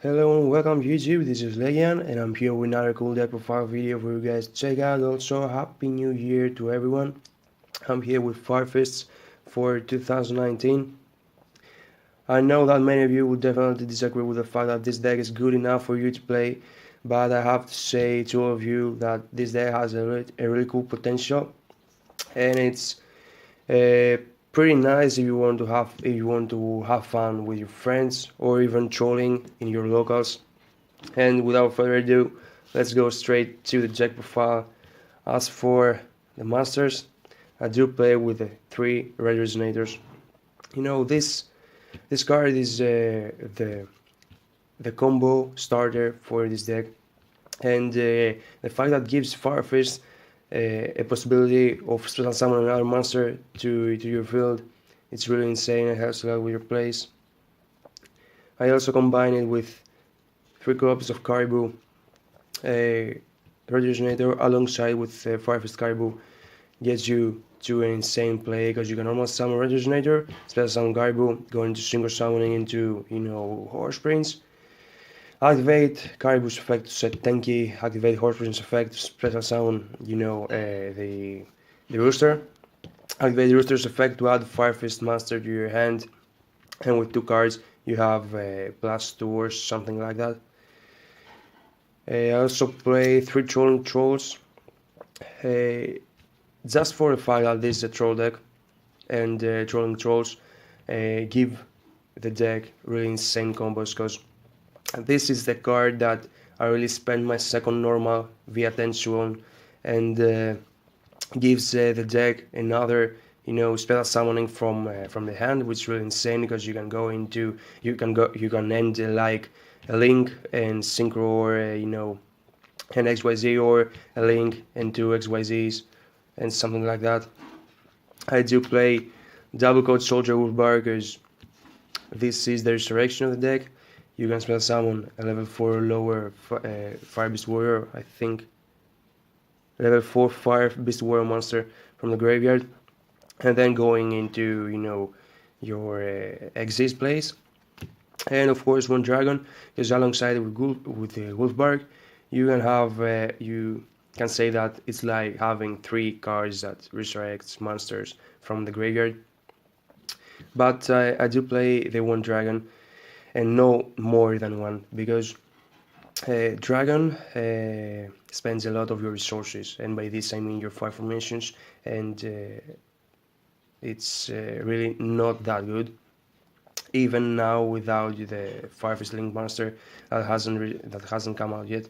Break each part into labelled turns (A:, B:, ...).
A: Hello and welcome to YouTube, this is Legian and I'm here with another cool deck profile video for you guys to check out. Also, Happy New Year to everyone. I'm here with Firefists for 2019. I know that many of you would definitely disagree with the fact that this deck is good enough for you to play, but I have to say to all of you that this deck has a really cool potential, and it's uh, pretty nice if you want to have fun with your friends or even trolling in your locals. And without further ado, let's go straight to the deck profile. As for the masters, I do play with the 3 red resonators. This card is the combo starter for this deck, and the fact that gives Firefist a possibility of special summon another monster to your field, it's really insane. It helps a lot with your plays. I also combine it with 3 copies of Caribou, a red resonator alongside with Firefist Caribou gets you to an insane play because you can almost summon red resonator, special summon Caribou, go into single summoning into Horse Prince, activate Caribou's effect to set Tenki, activate Horse Prince's effect to special summon the Rooster, activate the Rooster's effect to add Firefist Master to your hand, and with 2 cards you have +2 or something like that. I also play 3 Trolling Trolls, just for the fact that this is a troll deck, and Trolling Trolls give the deck really insane combos, because this is the card that I really spend my second normal via attention on, and gives the deck another special summoning from the hand, which is really insane because you can end like a Link and Synchro, or an XYZ, or a Link and 2 XYZs and something like that. I do play Double Code Soldier Wolfbar because this is the resurrection of the deck. You can spell summon a level 4 lower Fire Beast Warrior, I think. Level 4 Fire Beast Warrior monster from the graveyard, and then going into your Xyz plays. And of course, one dragon, because alongside with the Wolfbark, you can say that it's like having 3 cards that resurrects monsters from the graveyard. But I do play the one dragon, and no more than one, because dragon spends a lot of your resources, and by this I mean your 5 formations, and it's really not that good. Even now, without the Firefist Link monster that hasn't come out yet.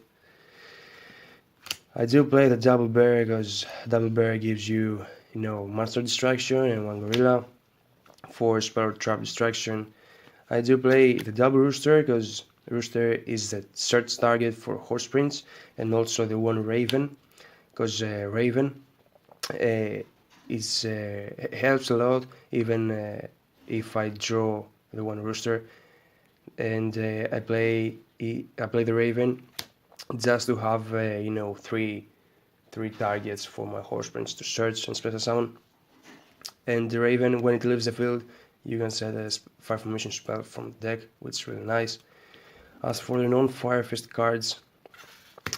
A: I do play the Double Bear because Double Bear gives you monster distraction and 1 gorilla for spell trap distraction. I do play the Double Rooster because Rooster is the search target for Horse Prince, and also the 1 Raven, because Raven helps a lot even if I draw the 1 Rooster, and I play the Raven just to have 3 targets for my Horse Prince to search and special summon. And the Raven, when it leaves the field, you can set a 5 formation spell from the deck, which is really nice. As for the non-Firefist cards,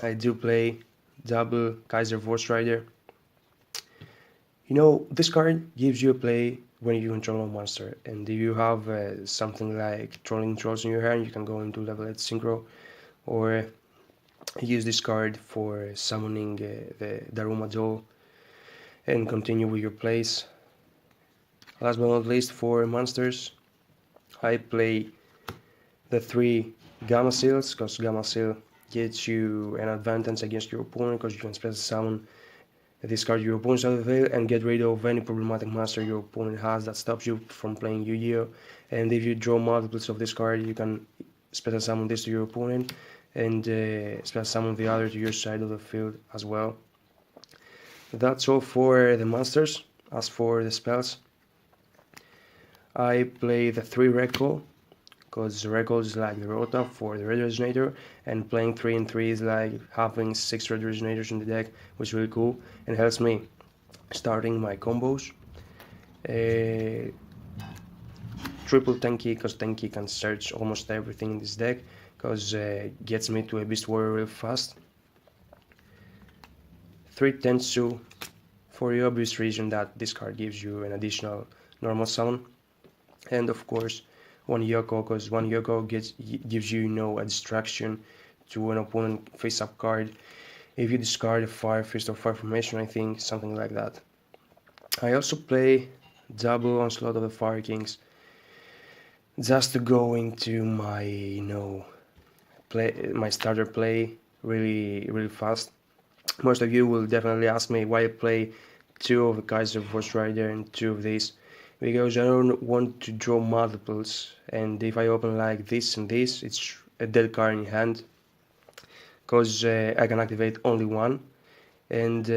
A: I do play double Kaiser Force Rider. This card gives you a play when you control a monster, and if you have something like Trolling Trolls in your hand, you can go into level 8 Synchro, or use this card for summoning the Daruma Doll and continue with your plays. Last but not least, for monsters, I play the 3 Gamma Seals, because Gamma Seal gets you an advantage against your opponent, because you can special summon, discard your opponent's out of the field, and get rid of any problematic monster your opponent has that stops you from playing Yu-Gi-Oh! And if you draw multiples of this card, you can special summon this to your opponent, and special summon the other to your side of the field as well. That's all for the monsters. As for the spells, I play the 3 Recall, because Recall is like the Rota for the Red Resonator, and playing 3 and 3 is like having 6 Red Resonators in the deck, which is really cool and helps me starting my combos. triple Tenki, because Tenki can search almost everything in this deck, because gets me to a Beast Warrior real fast. 3 Tensu, for the obvious reason that this card gives you an additional normal summon. And of course, 1 Yoko, because 1 Yoko gives you, a distraction to an opponent face-up card. If you discard a Fire Fist or Fire Formation, I think, something like that. I also play double Onslaught of the Fire Kings, just to go into my, my starter play really fast. Most of you will definitely ask me why I play 2 of the Kaiser Force Rider and 2 of these, because I don't want to draw multiples, and if I open like this and this, it's a dead card in hand, because I can activate only 1, and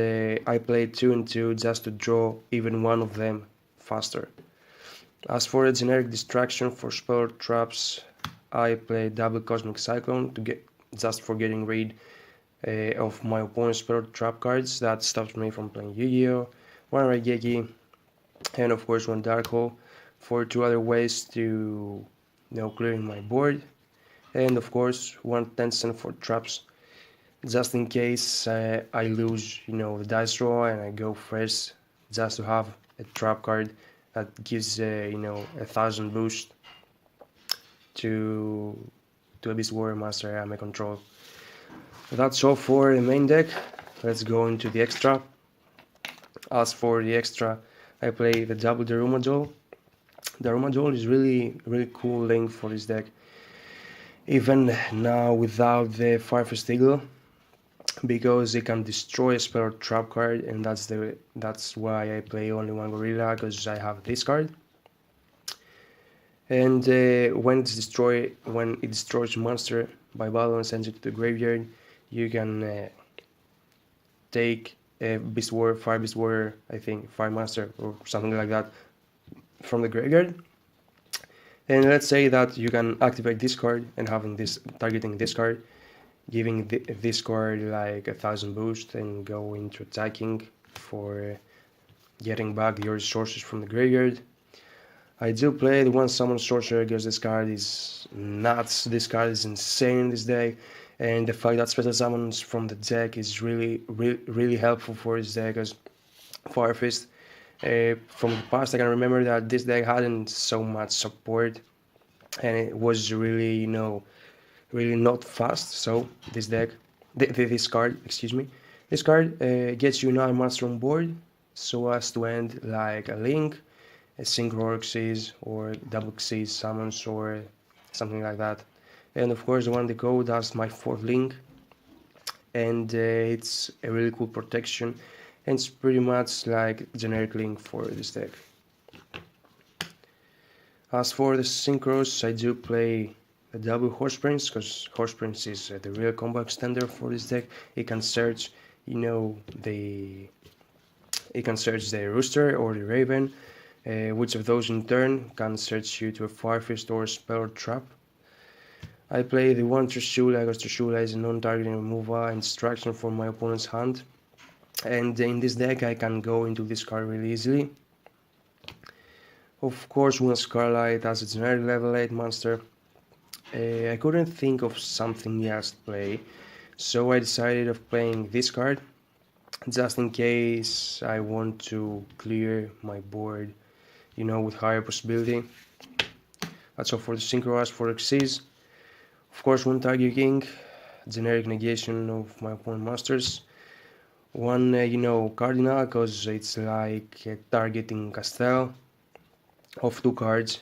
A: I play 2 and 2 just to draw even one of them faster. As for a generic distraction for spell traps, I play double Cosmic Cyclone just for getting rid of my opponent's spell trap cards. That stops me from playing Yu-Gi-Oh!, 1 Raigeki, and of course 1 Dark Hole for 2 other ways to clearing my board, and of course 1 Tencent for traps, just in case I lose the dice draw and I go first, just to have a trap card that gives 1000 boost to a Beast Warrior Master I may control. That's all for the main deck. Let's go into the extra. As for the extra, I play the double Darumajol. Darumajol is really cool link for this deck, even now without the Fire Fist Eagle, because it can destroy a spell or trap card, and that's why I play only 1 Gorilla, because I have this card. And when it destroys monster by battle and sends it to the graveyard, you can take a Beast Warrior, Fire Beast Warrior, I think, Fire Master or something like that from the graveyard. And let's say that you can activate this card and targeting this card, giving this card like 1000 boost and go into attacking for getting back your resources from the graveyard. I do play the 1 Summon Sorcerer because this card is nuts. This card is insane in this deck, and the fact that special summons from the deck is really helpful for this deck, because Fire Fist, from the past I can remember that this deck hadn't so much support, and it was really not fast. So this card gets you another monster on board, so as to end like a Link, a Synchro Xyz, or double Xyz summons, or something like that. And of course the 1 Decode has my 4th Link, and it's a really cool protection, and it's pretty much like generic Link for this deck. As for the Synchros, I do play the double Horse Prince, because Horse Prince is the real combo extender for this deck. It can search the Rooster or the Raven, which of those in turn can search you to a Fire Fist or spell or trap. I play the 1 Trishula, because Trishula is a non-targeting removal and distraction for my opponent's hand, and in this deck I can go into this card really easily. Of course 1 Scarlight as a generic level 8 monster. I couldn't think of something else to play, so I decided of playing this card, just in case I want to clear my board, with higher possibility. That's all for the Synchro. As for Xyz, of course 1 Target King, generic negation of my opponent monsters. 1 Cardinal, because it's like targeting Castel of 2 cards.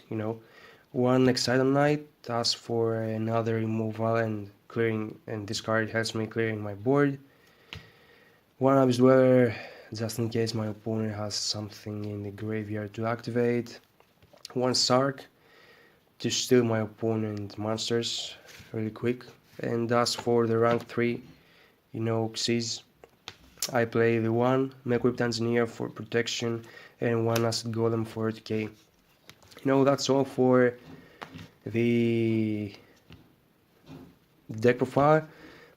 A: 1 Exciton Knight, as for another removal and clearing, and this card helps me clearing my board. 1 Abyss Dweller, just in case my opponent has something in the graveyard to activate. 1 Sark, to steal my opponent's monsters really quick. And as for the rank 3, Xyz, I play the 1 Mech-Whipped Engineer for protection and 1 Acid Golem for decay. That's all for the deck profile.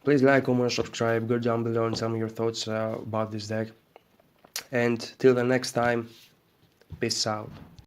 A: Please like, comment, subscribe, go down below and tell me your thoughts about this deck. And till the next time, peace out.